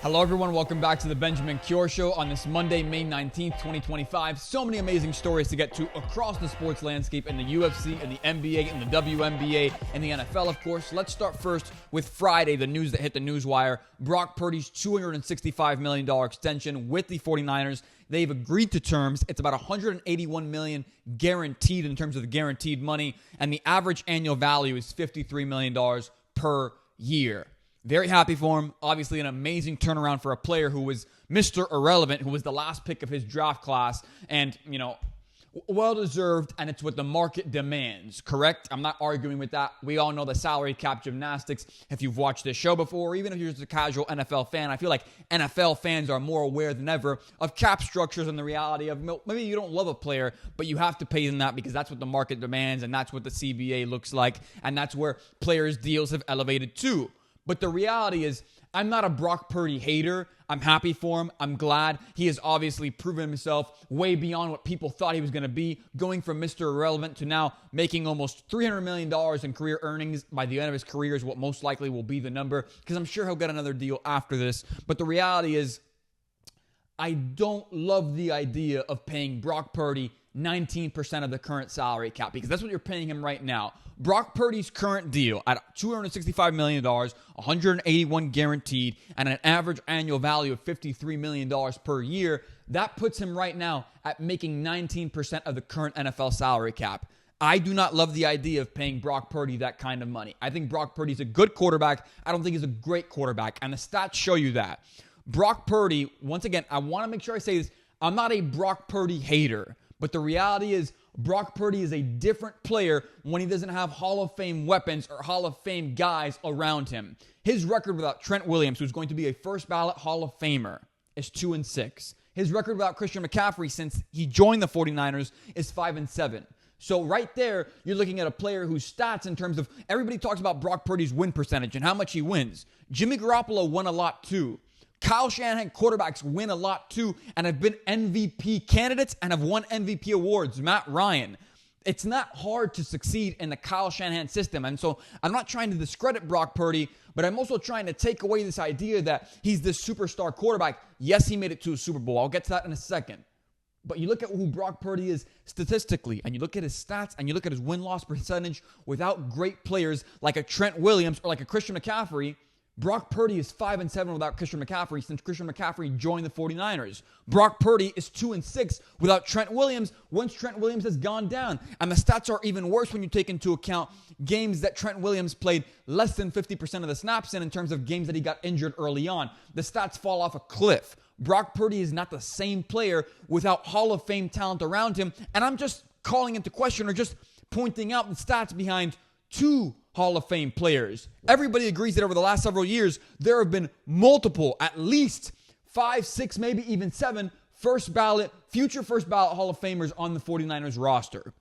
Hello everyone, welcome back to the Benjamin Cure Show on this Monday, May 19th, 2025. So many amazing stories to get to across the sports landscape in the UFC, in the NBA, in the WNBA, and the NFL, of course. Let's start first with Friday, the news that hit the newswire. Brock Purdy's $265 million extension with the 49ers. They've agreed to terms. It's about $181 million guaranteed in terms of the guaranteed money, and the average annual value is $53 million per year. Very happy for him. Obviously, an amazing turnaround for a player who was Mr. Irrelevant, who was the last pick of his draft class. And, well-deserved, and it's what the market demands, correct? I'm not arguing with that. We all know the salary cap gymnastics. If you've watched this show before, or even if you're just a casual NFL fan, I feel like NFL fans are more aware than ever of cap structures and the reality of maybe you don't love a player, but you have to pay them that because that's what the market demands, and that's what the CBA looks like, and that's where players' deals have elevated to. But the reality is, I'm not a Brock Purdy hater. I'm happy for him. I'm glad. He has obviously proven himself way beyond what people thought he was going to be, going from Mr. Irrelevant to now making almost $300 million in career earnings by the end of his career is what most likely will be the number, because I'm sure he'll get another deal after this. But the reality is, I don't love the idea of paying Brock Purdy 19% of the current salary cap, because that's what you're paying him right now. Brock Purdy's current deal at $265 million, $181 guaranteed, and an average annual value of $53 million per year, that puts him right now at making 19% of the current NFL salary cap. I do not love the idea of paying Brock Purdy that kind of money. I think Brock Purdy's a good quarterback. I don't think he's a great quarterback, and the stats show you that. Brock Purdy, once again, I want to make sure I say this, I'm not a Brock Purdy hater, but the reality is Brock Purdy is a different player when he doesn't have Hall of Fame weapons or Hall of Fame guys around him. His record without Trent Williams, who's going to be a first ballot Hall of Famer, is 2-6. His record without Christian McCaffrey since he joined the 49ers is 5-7. So right there, you're looking at a player whose stats in terms of, everybody talks about Brock Purdy's win percentage and how much he wins. Jimmy Garoppolo won a lot too. Kyle Shanahan quarterbacks win a lot too and have been MVP candidates and have won MVP awards. Matt Ryan. It's not hard to succeed in the Kyle Shanahan system. And so I'm not trying to discredit Brock Purdy, but I'm also trying to take away this idea that he's this superstar quarterback. Yes, he made it to a Super Bowl. I'll get to that in a second. But you look at who Brock Purdy is statistically, and you look at his stats, and you look at his win-loss percentage without great players like a Trent Williams or like a Christian McCaffrey. Brock Purdy is 5-7 without Christian McCaffrey since Christian McCaffrey joined the 49ers. Brock Purdy is 2-6 without Trent Williams once Trent Williams has gone down. And the stats are even worse when you take into account games that Trent Williams played less than 50% of the snaps in terms of games that he got injured early on. The stats fall off a cliff. Brock Purdy is not the same player without Hall of Fame talent around him. And I'm just calling into question or just pointing out the stats behind two Hall of Fame players. Everybody agrees that over the last several years, there have been multiple, at least 5, 6, maybe even 7 future first ballot Hall of Famers on the 49ers roster.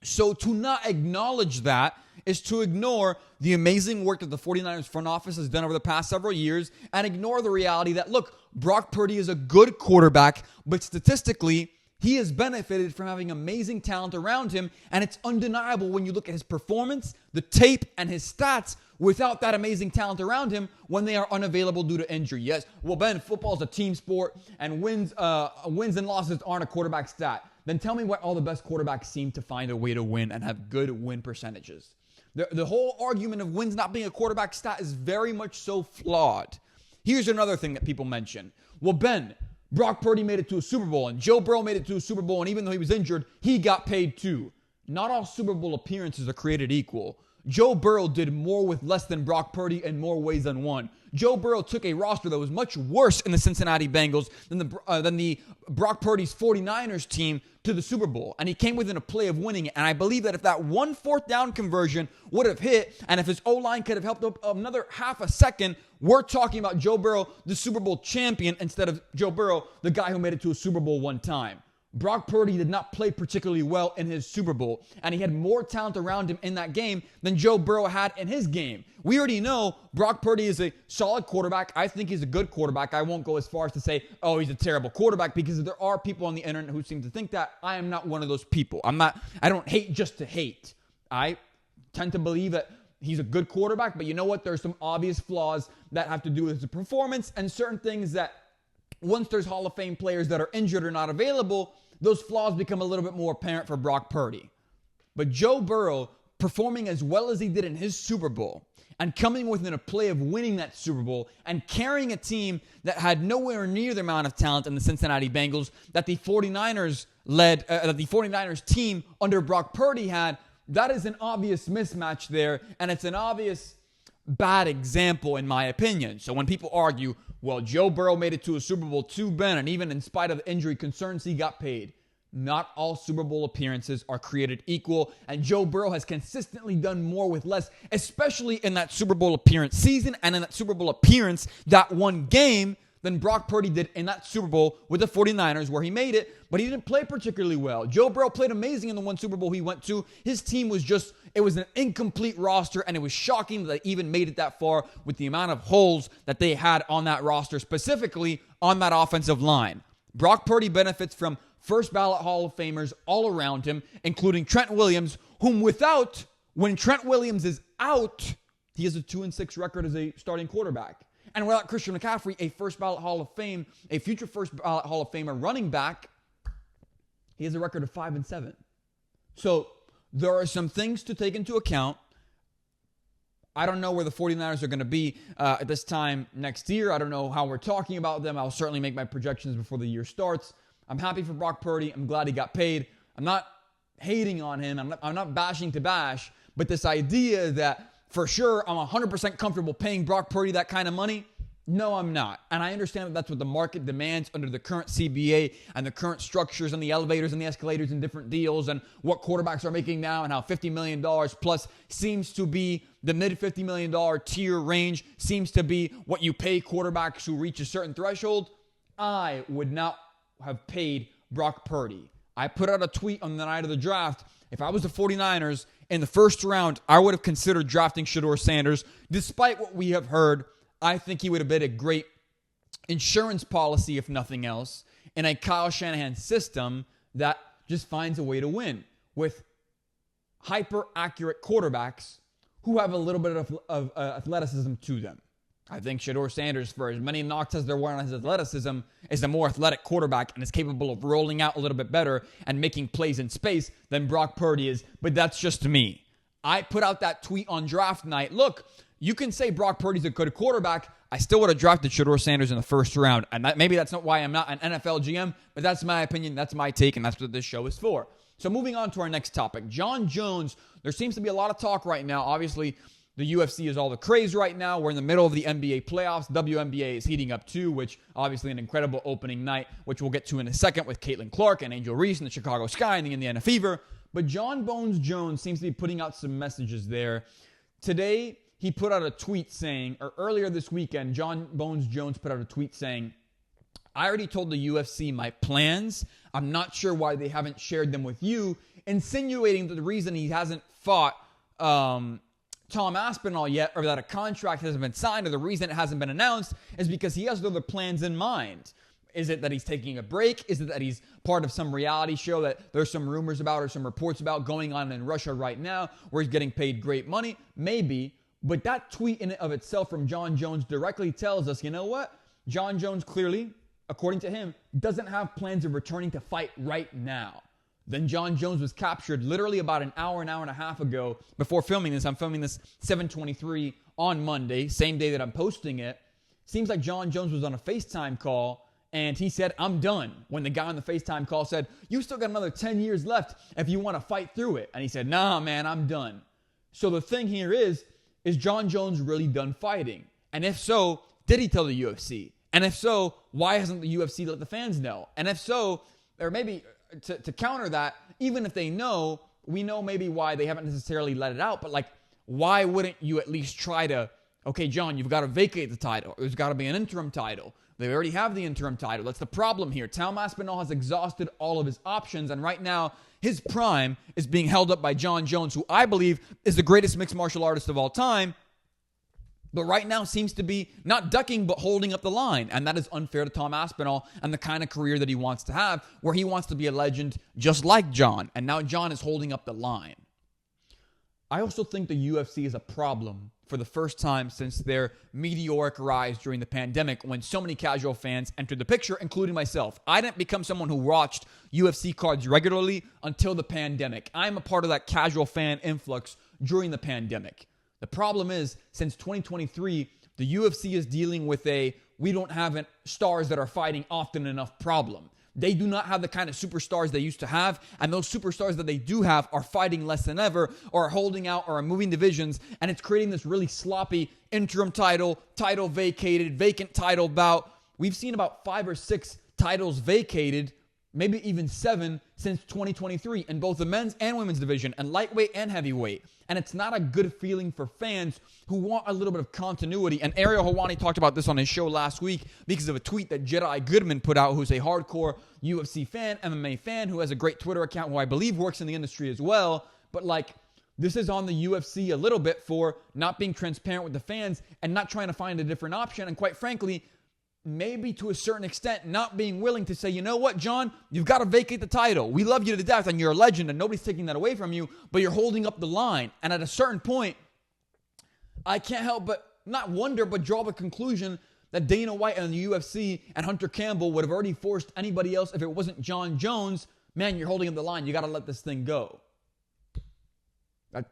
So to not acknowledge that is to ignore the amazing work that the 49ers front office has done over the past several years and ignore the reality that, look, Brock Purdy is a good quarterback, but statistically, he has benefited from having amazing talent around him, and it's undeniable when you look at his performance, the tape, and his stats without that amazing talent around him when they are unavailable due to injury. Yes, well, Ben, football is a team sport, and wins and losses aren't a quarterback stat. Then tell me why all the best quarterbacks seem to find a way to win and have good win percentages. The whole argument of wins not being a quarterback stat is very much so flawed. Here's another thing that people mention. Well, Ben, Brock Purdy made it to a Super Bowl, and Joe Burrow made it to a Super Bowl, and even though he was injured, he got paid too. Not all Super Bowl appearances are created equal. Joe Burrow did more with less than Brock Purdy in more ways than one. Joe Burrow took a roster that was much worse in the Cincinnati Bengals than the Brock Purdy's 49ers team to the Super Bowl. And he came within a play of winning it. And I believe that if that 1 4th down conversion would have hit, and if his O-line could have helped up another half a second, we're talking about Joe Burrow, the Super Bowl champion, instead of Joe Burrow, the guy who made it to a Super Bowl one time. Brock Purdy did not play particularly well in his Super Bowl, and he had more talent around him in that game than Joe Burrow had in his game. We already know Brock Purdy is a solid quarterback. I think he's a good quarterback. I won't go as far as to say, oh, he's a terrible quarterback, because there are people on the internet who seem to think that. I am not one of those people. I don't hate just to hate. I tend to believe that he's a good quarterback, but you know what? There's some obvious flaws that have to do with his performance and certain things that once there's Hall of Fame players that are injured or not available, those flaws become a little bit more apparent for Brock Purdy. But Joe Burrow performing as well as he did in his Super Bowl and coming within a play of winning that Super Bowl and carrying a team that had nowhere near the amount of talent in the Cincinnati Bengals that the 49ers team under Brock Purdy had, that is an obvious mismatch there, and it's an obvious bad example in my opinion. So when people argue, well, Joe Burrow made it to a Super Bowl too, Ben, and even in spite of the injury concerns, he got paid. Not all Super Bowl appearances are created equal, and Joe Burrow has consistently done more with less, especially in that Super Bowl appearance season and in that Super Bowl appearance, that one game, than Brock Purdy did in that Super Bowl with the 49ers where he made it, but he didn't play particularly well. Joe Burrow played amazing in the one Super Bowl he went to. His team was it was an incomplete roster, and it was shocking that they even made it that far with the amount of holes that they had on that roster, specifically on that offensive line. Brock Purdy benefits from first ballot Hall of Famers all around him, including Trent Williams, when Trent Williams is out, he has a 2-6 record as a starting quarterback. And without Christian McCaffrey, a future first ballot Hall of Famer running back, he has a record of 5-7. So there are some things to take into account. I don't know where the 49ers are going to be at this time next year. I don't know how we're talking about them. I'll certainly make my projections before the year starts. I'm happy for Brock Purdy. I'm glad he got paid. I'm not hating on him. I'm not bashing to bash. But this idea that for sure I'm 100% comfortable paying Brock Purdy that kind of money, no, I'm not. And I understand that that's what the market demands under the current CBA and the current structures and the elevators and the escalators and different deals and what quarterbacks are making now and how $50 million plus seems to be the mid $50 million tier range, seems to be what you pay quarterbacks who reach a certain threshold. I would not have paid Brock Purdy. I put out a tweet on the night of the draft. If I was the 49ers in the first round, I would have considered drafting Shedeur Sanders. Despite what we have heard, I think he would have been a great insurance policy, if nothing else, in a Kyle Shanahan system that just finds a way to win with hyper-accurate quarterbacks who have a little bit of athleticism to them. I think Shedeur Sanders, for as many knocks as there were on his athleticism, is a more athletic quarterback and is capable of rolling out a little bit better and making plays in space than Brock Purdy is, but that's just me. I put out that tweet on draft night. Look, you can say Brock Purdy's a good quarterback. I still would have drafted Shedeur Sanders in the first round, and maybe that's not why I'm not an NFL GM, but that's my opinion, that's my take, and that's what this show is for. So moving on to our next topic, Jon Jones. There seems to be a lot of talk right now. Obviously, the UFC is all the craze right now. We're in the middle of the NBA playoffs. WNBA is heating up too, which obviously an incredible opening night, which we'll get to in a second with Caitlin Clark and Angel Reese and the Chicago Sky and the Indiana Fever. But Jon Bones Jones seems to be putting out some messages there. Today, he put out a tweet saying, or earlier this weekend, Jon Bones Jones put out a tweet saying, I already told the UFC my plans. I'm not sure why they haven't shared them with you, insinuating that the reason he hasn't fought Tom Aspinall yet, or that a contract hasn't been signed, or the reason it hasn't been announced is because he has other plans in mind. Is it that he's taking a break? Is it that he's part of some reality show that there's some rumors about or some reports about going on in Russia right now where he's getting paid great money? Maybe. But that tweet in and of itself from Jon Jones directly tells us, you know what? Jon Jones clearly, according to him, doesn't have plans of returning to fight right now. Then Jon Jones was captured literally about an hour and a half ago before filming this. I'm filming this 7:23 on Monday, same day that I'm posting it. Seems like Jon Jones was on a FaceTime call and he said, I'm done. When the guy on the FaceTime call said, you still got another 10 years left if you want to fight through it. And he said, nah, man, I'm done. So the thing here is Jon Jones really done fighting? And if so, did he tell the UFC? And if so, why hasn't the UFC let the fans know? And if so, or maybe to counter that, even if they know, we know maybe why they haven't necessarily let it out, but like, why wouldn't you at least try to, okay, Jon, you've got to vacate the title. There's got to be an interim title. They already have the interim title. That's the problem here. Tom Aspinall has exhausted all of his options, and right now, his prime is being held up by Jon Jones, who I believe is the greatest mixed martial artist of all time, but right now seems to be not ducking, but holding up the line. And that is unfair to Tom Aspinall and the kind of career that he wants to have, where he wants to be a legend just like Jon. And now Jon is holding up the line. I also think the UFC is a problem for the first time since their meteoric rise during the pandemic when so many casual fans entered the picture, including myself. I didn't become someone who watched UFC cards regularly until the pandemic. I'm a part of that casual fan influx during the pandemic. The problem is, since 2023, the UFC is dealing with we don't have stars that are fighting often enough problem. They do not have the kind of superstars they used to have, and those superstars that they do have are fighting less than ever, or are holding out, or are moving divisions, and it's creating this really sloppy interim title vacated, vacant title bout. We've seen about 5 or 6 titles vacated, maybe even 7 since 2023 in both the men's and women's division, and lightweight and heavyweight. And it's not a good feeling for fans who want a little bit of continuity. And Ariel Helwani talked about this on his show last week because of a tweet that Jedi Goodman put out, who's a hardcore UFC fan, MMA fan, who has a great Twitter account, who I believe works in the industry as well. But this is on the UFC a little bit for not being transparent with the fans and not trying to find a different option. And quite frankly, maybe to a certain extent, not being willing to say, you know what, John, you've got to vacate the title. We love you to death and you're a legend and nobody's taking that away from you, but you're holding up the line. And at a certain point, I can't help but not wonder, but draw the conclusion that Dana White and the UFC and Hunter Campbell would have already forced anybody else if it wasn't John Jones. Man, you're holding up the line. You got to let this thing go.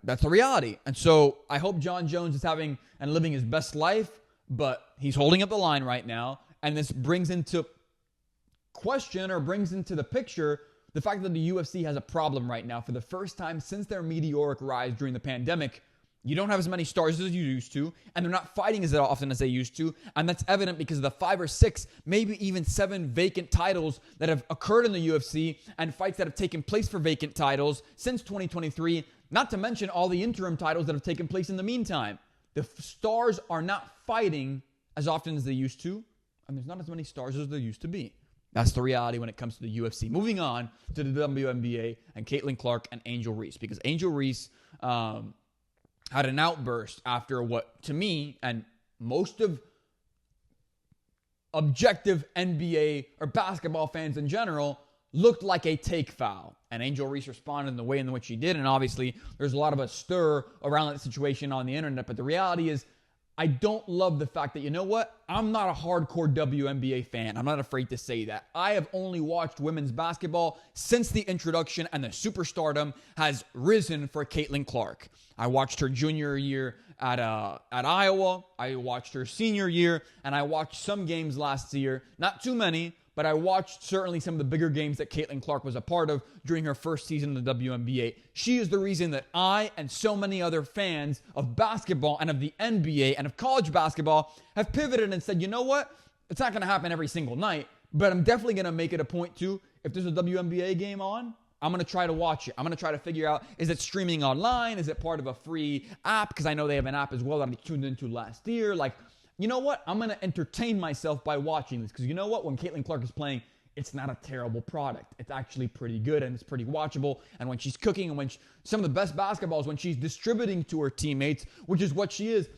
That's the reality. And so I hope John Jones is having and living his best life, but he's holding up the line right now. And this brings into question, or brings into the picture, the fact that the UFC has a problem right now. For the first time since their meteoric rise during the pandemic, you don't have as many stars as you used to, and they're not fighting as often as they used to. And that's evident because of the 5 or 6, maybe even 7 vacant titles that have occurred in the UFC, and fights that have taken place for vacant titles since 2023, not to mention all the interim titles that have taken place in the meantime. The stars are not fighting as often as they used to, and there's not as many stars as there used to be. That's the reality when it comes to the UFC. Moving on to the WNBA and Caitlin Clark and Angel Reese, because Angel Reese had an outburst after what, to me, and most of objective NBA or basketball fans in general, looked like a take foul. And Angel Reese responded in the way in which she did. And obviously, there's a lot of a stir around that situation on the internet. But the reality is, I don't love the fact that, you know what? I'm not a hardcore WNBA fan. I'm not afraid to say that. I have only watched women's basketball since the introduction and the superstardom has risen for Caitlin Clark. I watched her junior year at Iowa. I watched her senior year, and I watched some games last year. Not too many, but I watched certainly some of the bigger games that Caitlin Clark was a part of during her first season in the WNBA. She is the reason that I and so many other fans of basketball and of the NBA and of college basketball have pivoted and said, you know what? It's not going to happen every single night, but I'm definitely going to make it a point to, if there's a WNBA game on, I'm going to try to watch it. I'm going to try to figure out, is it streaming online? Is it part of a free app? Because I know they have an app as well that I tuned into last year. You know what? I'm going to entertain myself by watching this. Because you know what? When Caitlin Clark is playing, it's not a terrible product. It's actually pretty good and it's pretty watchable. And when she's cooking and when some of the best basketballs, when she's distributing to her teammates, which is what she is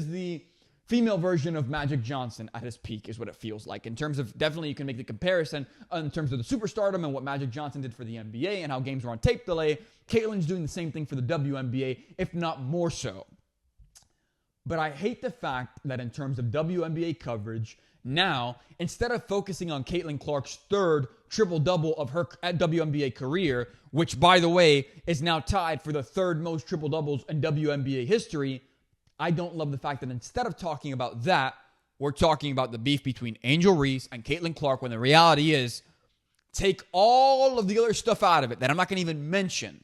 the female version of Magic Johnson at his peak, is what it feels like. In terms of, definitely you can make the comparison in terms of the superstardom and what Magic Johnson did for the NBA and how games were on tape delay. Caitlin's doing the same thing for the WNBA, if not more so. But I hate the fact that in terms of WNBA coverage, now, instead of focusing on Caitlin Clark's 3rd triple-double of her WNBA career, which, by the way, is now tied for the 3rd most triple-doubles in WNBA history, I don't love the fact that instead of talking about that, we're talking about the beef between Angel Reese and Caitlin Clark, when the reality is, take all of the other stuff out of it that I'm not going to even mention.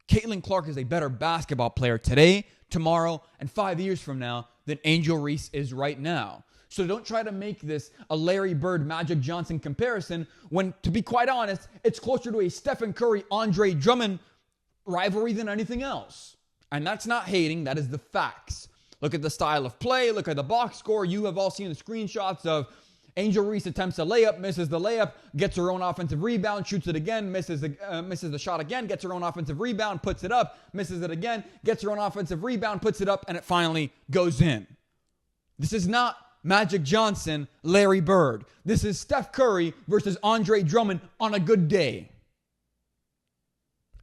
Caitlin Clark is a better basketball player today, tomorrow, and 5 years from now than Angel Reese is right now. So don't try to make this a Larry Bird, Magic Johnson comparison when, to be quite honest, it's closer to a Stephen Curry, Andre Drummond rivalry than anything else. And that's not hating, that is the facts. Look at the style of play, look at the box score. You have all seen the screenshots of Angel Reese attempts a layup, misses the layup, gets her own offensive rebound, shoots it again, misses the shot again, gets her own offensive rebound, puts it up, misses it again, gets her own offensive rebound, puts it up, and it finally goes in. This is not Magic Johnson, Larry Bird. This is Steph Curry versus Andre Drummond on a good day.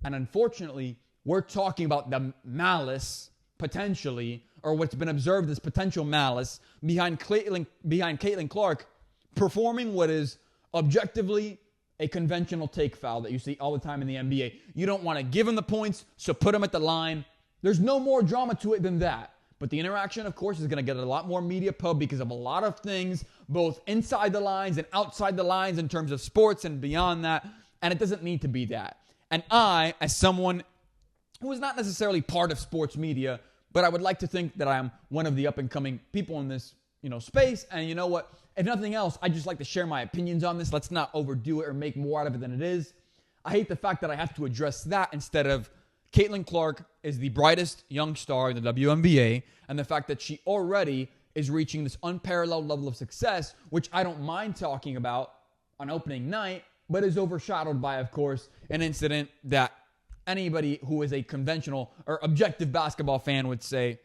And unfortunately, we're talking about the malice, potentially, or what's been observed as potential malice behind Caitlin Clark performing what is objectively a conventional take foul that you see all the time in the NBA. You don't want to give him the points, so put him at the line. There's no more drama to it than that. But the interaction, of course, is going to get a lot more media pub because of a lot of things, both inside the lines and outside the lines in terms of sports and beyond that. And it doesn't need to be that. And I, as someone who is not necessarily part of sports media, but I would like to think that I'm one of the up-and-coming people in this, space. And you know what? If nothing else, I just like to share my opinions on this. Let's not overdo it or make more out of it than it is. I hate the fact that I have to address that instead of Caitlin Clark is the brightest young star in the WNBA, and the fact that she already is reaching this unparalleled level of success, which I don't mind talking about on opening night, but is overshadowed by, of course, an incident that anybody who is a conventional or objective basketball fan would say,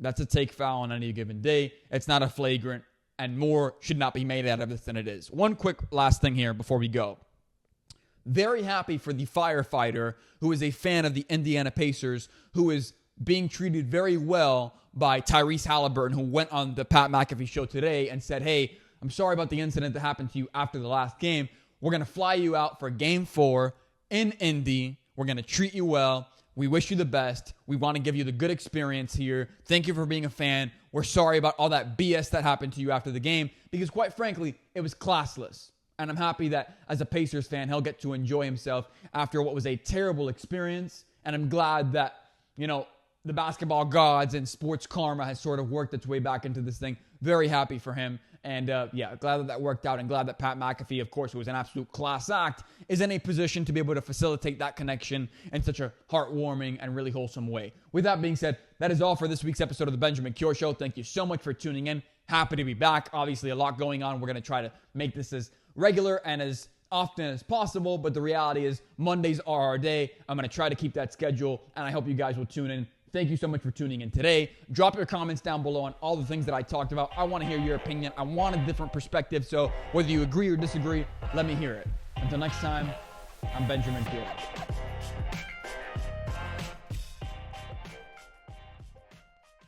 that's a take foul on any given day. It's not a flagrant, and more should not be made out of this than it is. One quick last thing here before we go. Very happy for the firefighter who is a fan of the Indiana Pacers, who is being treated very well by Tyrese Halliburton, who went on the Pat McAfee show today and said, hey, I'm sorry about the incident that happened to you after the last game. We're going to fly you out for Game 4 in Indy. We're going to treat you well. We wish you the best. We want to give you the good experience here. Thank you for being a fan. We're sorry about all that BS that happened to you after the game because, quite frankly, it was classless. And I'm happy that as a Pacers fan, he'll get to enjoy himself after what was a terrible experience. And I'm glad that, the basketball gods and sports karma has sort of worked its way back into this thing. Very happy for him. And glad that worked out, and glad that Pat McAfee, of course, who was an absolute class act, is in a position to be able to facilitate that connection in such a heartwarming and really wholesome way. With that being said, that is all for this week's episode of The Benjamin Cure Show. Thank you so much for tuning in. Happy to be back. Obviously, a lot going on. We're going to try to make this as regular and as often as possible, but the reality is Mondays are our day. I'm going to try to keep that schedule, and I hope you guys will tune in. Thank you so much for tuning in today. Drop your comments down below on all the things that I talked about. I want to hear your opinion. I want a different perspective, so whether you agree or disagree, let me hear it. Until next time, I'm Benjamin Purdy.